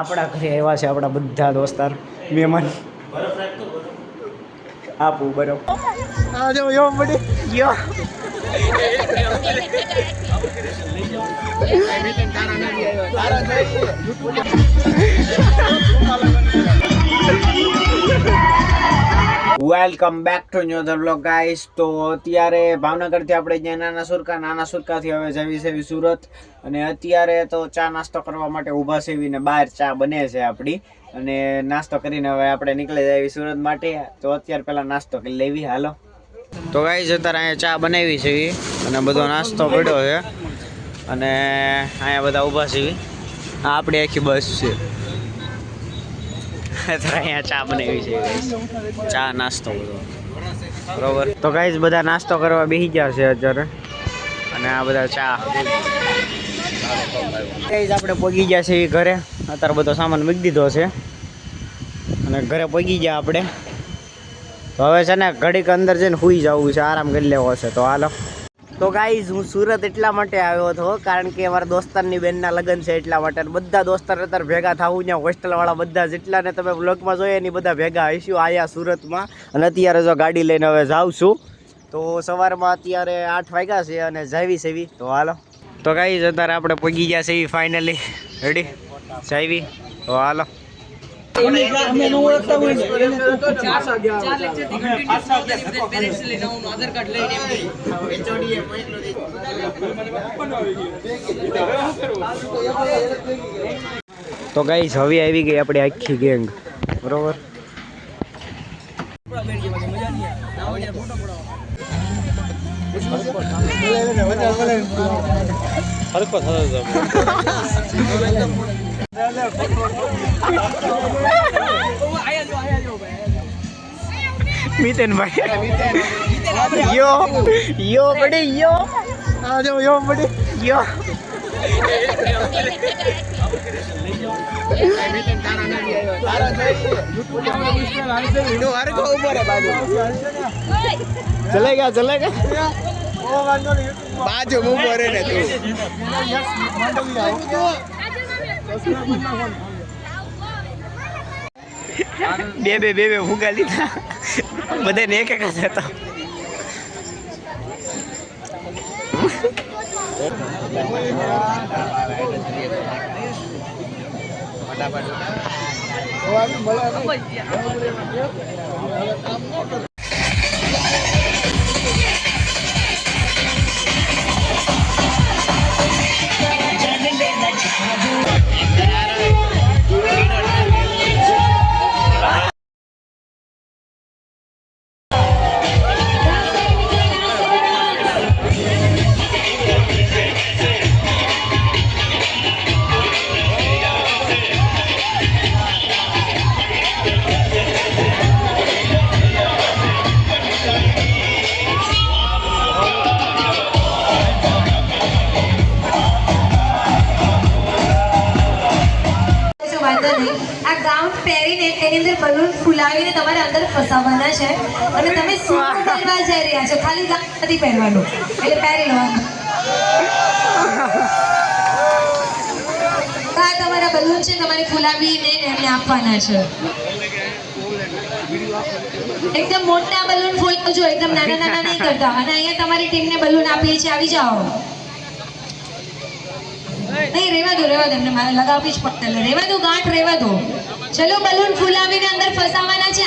આપણા ઘરે આવ્યા છે આપણા બધા દોસ્તાર મહેમાન. આપું બરોબર. આ જો યો બડી યો welcome back to new the vlog guys. તો અત્યારે ભાવનગરથી આપણે જ્યાં નાના સુરકાથી હવે જવી છે સુરત, અને અત્યારે તો ચા નાસ્તો કરવા માટે ઊભા છે ને બહાર ચા બને છે આપણી, અને નાસ્તો કરીને હવે આપણે નીકળી જઈએ સુરત માટે. તો અત્યારે પહેલા નાસ્તો કરી લેવી, હાલો. તો ગાઈસ અત્યારે અહીંયા ચા બનાવી છે અને બધો નાસ્તો પડ્યો છે, અને અહીંયા બધા ઊભા છે. આ આપણી આખી બસ છે. અહીંયા ચા બનાવી છે ચા નાસ્તો બધો બરોબર. તો ગાઈસ બધા નાસ્તો કરવા બેસી ગયા છે અત્યારે, અને આ બધા ચા. ગાઈસ આપણે પહોંચી ગયા છે ઘરે. અત્યારે બધો સામાન મૂકી દીધો છે અને ઘરે પહોંચી ગયા આપણે. તો હવે છે ને ઘડીક અંદર જઈને સૂઈ જવું છે, આરામ કરી લેવો છે. તો હાલો. તો ગાઈઝ હું સુરત એટલા માટે આવ્યો હતો કારણ કે અમારા દોસ્તારની બેનના લગ્ન છે, એટલા માટે. બધા દોસ્તાર અત્યારે ભેગા થવું, ત્યાં હોસ્ટેલવાળા બધા જેટલાને તમે બ્લોગમાં જોઈએ ને બધા ભેગા આવીશું આયા સુરતમાં. અને અત્યારે જો ગાડી લઈને હવે જાઉં છું. તો સવારમાં અત્યારે 8 વાગ્યા છે અને જાવી સેવી. તો હાલો. તો ગાઈઝ અત્યારે આપણે પહોંચી ગયા છે ફાઇનલી. રેડી જાવી. તો હાલો. તો ગાઈસ હવે આવી ગઈ આપણી આખી ગેંગ બરોબર. મિતેનભાઈ યો યો બડી યો આ જો યો બડી યો ચલેગા બાજુ ઊભો રહે ને તું. બે ભૂગા લીધા બધાને એક જ હતો. આ ગાઉન પહેરીને એની અંદર બલૂન ફૂલાવીને તમારે અંદર ફસાવવાના છે, અને તમે શું બનવા જઈ રહ્યા છો. ખાલી ગાઉન નથી પહેરવાનું, એટલે પહેરી લેવાનું. આ તમારા બલૂન છે, તમારે ફૂલાવીને એમને આપવાના છે. એકદમ મોટા બલૂન ફૂલાવજો, એકદમ નાના નહીં કરતા. અને અહીંયા તમારી ટીમને બલૂન આપીએ છીએ, આવી જાઓ. નહીં રેવા દો એમને મારે લગાવવી જ પડે. રેવા દો, ગાંઠ રેવા દો. ચલો બલૂન ફૂલાવીને અંદર ફસાવાના છે.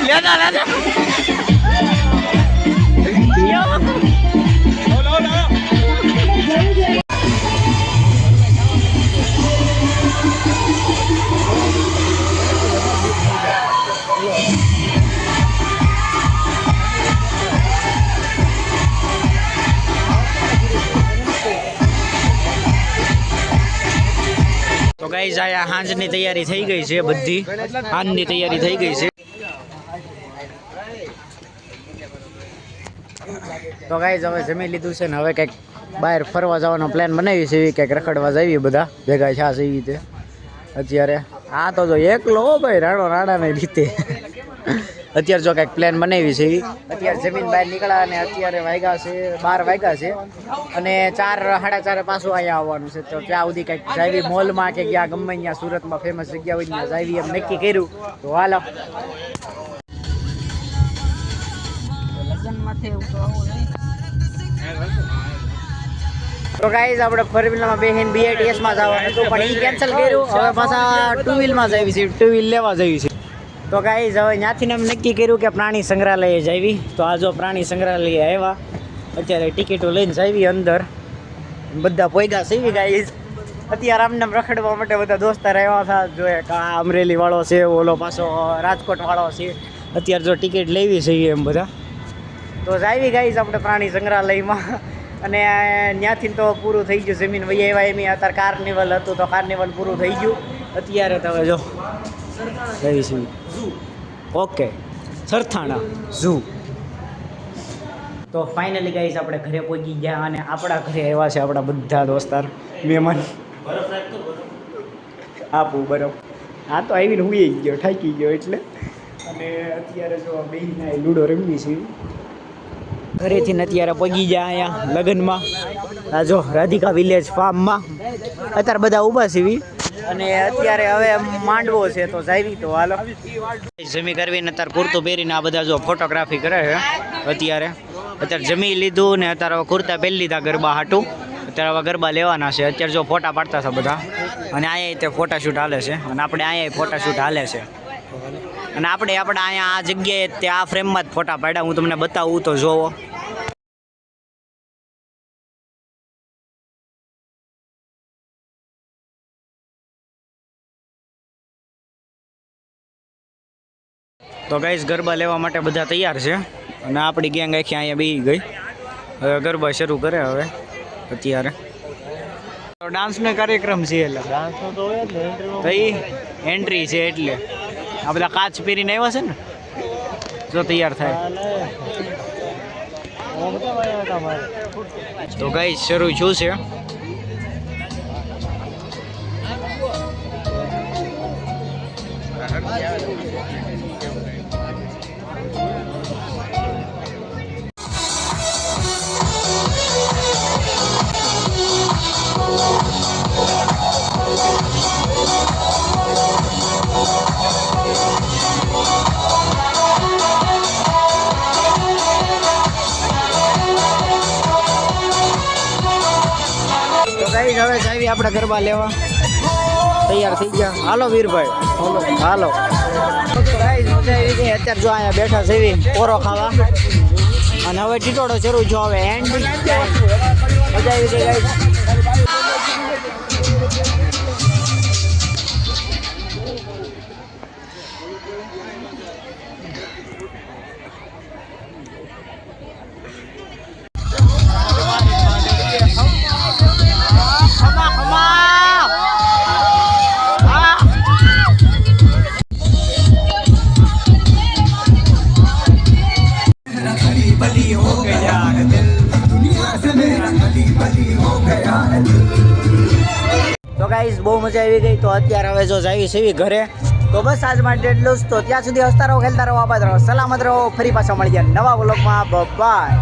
લેતા લેતા તો ગાઈઝ આ સાંજની તૈયારી થઈ ગઈ છે, બધી સાંજની તૈયારી થઈ ગઈ છે. તો ગાઈઝ હવે જમી લીધું છે ને હવે કંઈક બહાર ફરવા જવાનો પ્લાન બનાવી છે, એવી કંઈક રખડવા જઈએ બધા ભેગા છે એવી રીતે. અત્યારે આ તો જો એકલો હો ભાઈ રાણો રાણાને રીતે અત્યારે જો કંઈક પ્લાન બનાવી છે એવી. અત્યારે જમીન બહાર નીકળ્યા અને અત્યારે વાગ્યા છે 12 વાગ્યા છે અને 4 સાડા 4 પાછું અહીંયા આવવાનું છે. તો ત્યાં સુધી કંઈક જાવી મોલમાં કે ક્યાં ગમે ત્યાં સુરતમાં ફેમસ જગ્યા હોય ત્યાં જાવી એમ નક્કી કર્યું. તો હાલો તો ગાઈઝ આપણે 4 વ્હીલમાં બેહીને BITS માં જવાનું હતું પણ એ કેન્સલ કર્યું. હવે પાછા 2 વ્હીલમાં જવી છે, 2 વ્હીલ લેવા જવી છે. તો ગાઈઝ હવે ત્યાંથી અમે નક્કી કર્યું કે પ્રાણી સંગ્રહાલયે જાવી. તો આ જો પ્રાણી સંગ્રહાલય આવ્યા, અત્યારે ટિકિટો લઈને જાવી અંદર. બધા પોઈગા સીવી ગાઈઝ. અત્યારે આમને રખડવા માટે બધા દોસ્તાર આવ્યા હતા. જોઈએ કે આ અમરેલી વાળો છે, ઓલો પાછો રાજકોટ વાળો છે. અત્યારે જો ટિકિટ લેવી છે એમ બધા. તો જાવી ગાઈઝ આપણે પ્રાણી સંગ્રહાલયમાં અને ત્યાંથી તો પૂરું થઈ ગયું. જમીન વહી આવ્યા એમ. અત્યારે કાર્નિવલ હતું તો કાર્નિવલ પૂરું થઈ ગયું. અત્યારે તો હવે જો જઈ છે ઓકે સરથાણા ઝૂ. તો ફાઇનલી ગાઈસ આપણે ઘરે પહોંચી ગયા અને આપણા ઘરે આવ્યા છે આપણા બધા દોસ્તાર મહેમાન. આપું બરફ આ તો આવીને હુઈ ગયો, ઠાકી ગયો એટલે. અને અત્યારે જો બેહીને લૂડો રમવી છે ઘરેથી ને. અત્યારે પગી ગયા અહીંયા લગ્નમાં. આ જો રાધિકા વિલેજ ફાર્મમાં અત્યારે બધા ઊભા છે અને અત્યારે હવે માંડવો છે તો જાવી. તો હાલો જમી કરવીને અત્યારે કુર્તું પહેરીને આ બધા જો ફોટોગ્રાફી કરે છે. અત્યારે જમી લીધું ને અત્યારે હવે કુર્તા પહેરી લીધા ગરબા હાટું. અત્યારે હવે ગરબા લેવાના છે. અત્યારે જો ફોટા પાડતા હતા બધા અને અહીંયા તે ફોટાશૂટ હાલે છે અને આપણે અહીંયા ફોટાશૂટ હાલે છે. અને આપણે અહીંયા આ જગ્યાએ તે આ ફ્રેમમાં જ ફોટા પાડ્યા. હું તમને બતાવું તો જોવો. તો ગાઈસ ગરબા લેવા માટે બધા તૈયાર છે અને આપણી ગેંગ આખી અહીંયા બેસી ગઈ. હવે ગરબા શરૂ કરે. હવે અત્યારે ડાન્સનો કાર્યક્રમ છે એટલે ડાન્સનો તો હોય જ ને. એન્ટ્રી છે એટલે આ બધા કાચ પહેરીને આવ્યા છે ને જો તૈયાર થાય. તો ગાઈસ શરૂ શું છે. હવે જાવી આપણે ગરબા લેવા. તૈયાર થઈ ગયા. હાલો વીરભાઈ હાલો. મજા આવી ગઈ. અત્યારે જો અહીંયા બેઠા છે પોરો ખાવા અને હવે ટીટોડો શરૂ જો હવે એન્ડ. મજા આવી ગઈ ગાઈસ. તો ગાઈસ બહુ મજા આવી ગઈ. તો અત્યારે હવે જો જાવી છે ઘરે. તો બસ આજ માટે એટલું જ. તો ત્યાં સુધી હસતા રહો, ખેલતા રહો, આબાદ રહો, સલામત રહો. ફરી પાછા મળી ગયા નવા વ્લોગમાં. બાય.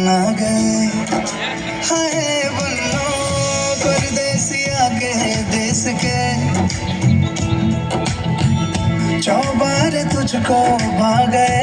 ना गए हाय बन्नो परदेसिया के देश के चौबार तुझको भा गए